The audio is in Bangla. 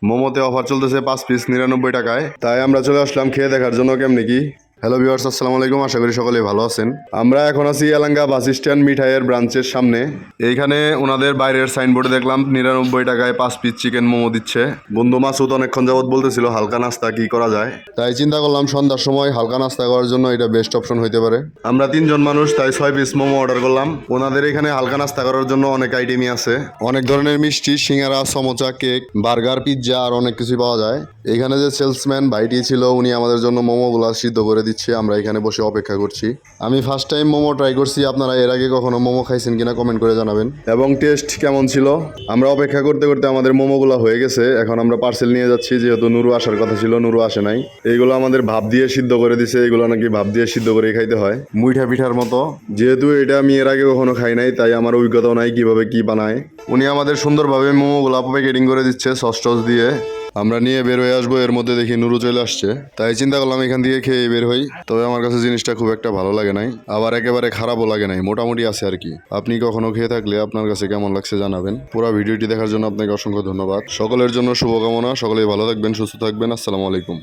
মোমোতে অফার চলতেছে 5 পিস 99 টাকায়। তাই আমরা চলে আসলাম খেয়ে দেখার জন্য কেমনি কি। হ্যালো ভিউয়ার্স, আসসালামু আলাইকুম। আশা করি সকলেই ভালো আছেন। আমরা এখন আছি এলাঙ্গা বাস স্ট্যান্ড মিঠাইয়ের ব্রাঞ্চের সামনে। এইখানে ওনাদের বাইরের সাইনবোর্ডে দেখলাম 99 টাকায় 5 পিস চিকেন মোমো দিচ্ছে। বন্ধু মাসুদ অনেকক্ষণ যাবত বলতেছিল হালকা নাস্তা কি করা যায়, তাই চিন্তা করলাম সন্ধ্যার সময় হালকা নাস্তা করার জন্য এটা বেস্ট অপশন হইতে পারে। আমরা 3জন মানুষ, তাই 6 পিস মোমো অর্ডার করলাম। ওনাদের এখানে হালকা নাস্তা করার জন্য অনেক আইটেমই আছে, অনেক ধরনের মিষ্টি, সিঙ্গারা, সমোচা, কেক, বার্গার, পিৎজা আর অনেক কিছুই পাওয়া যায়। এখানে যে সেলসম্যান ভাইটি ছিল উনি আমাদের জন্য মোমোগুলা সিদ্ধ করে দিচ্ছে। আমরা এখানে বসে অপেক্ষা করছি। আমি ফার্স্ট টাইম মোমো ট্রাই করছি। আপনারা এর আগে কখনো মোমো খাইছেন কিনা কমেন্ট করে জানাবেন, এবং টেস্ট কেমন ছিল। আমরা অপেক্ষা করতে করতে আমাদের মোমোগুলা হয়ে গেছে। এখন আমরা পার্সেল নিয়ে যাচ্ছি, যেহেতু নুরু আসার কথা ছিল, নুরু আসে নাই। এইগুলো আমাদের ভাপ দিয়ে সিদ্ধ করে দিছে। এগুলো নাকি ভাপ দিয়ে সিদ্ধ করে খাইতে হয়, মুইঠা পিঠার মতো। যেহেতু এটা আমি এর আগে কখনো খাই নাই, তাই আমার অভিজ্ঞতাও নাই কিভাবে কি বানায়। উনি আমাদের সুন্দরভাবে মোমোগুলা প্যাকেটিং করে দিচ্ছে সস টস দিয়ে। আমরা নিয়ে বের হয়ে আসবো, এর মধ্যে দেখি নুরু চলে আসছে। তাই চিন্তা করলাম এখান থেকে খেয়ে বের হই। তবে আমার কাছে জিনিসটা খুব একটা ভালো লাগে নাই, আবার একেবারে খারাপও লাগে নাই, মোটামুটি আছে আর কি। আপনি কখনো খেয়ে থাকলে আপনার কাছে কেমন লাগছে জানাবেন। পুরো ভিডিওটি দেখার জন্য আপনাকে অসংখ্য ধন্যবাদ। সকলের জন্য শুভকামনা। সকলেই ভালো থাকবেন, সুস্থ থাকবেন। আসসালামু আলাইকুম।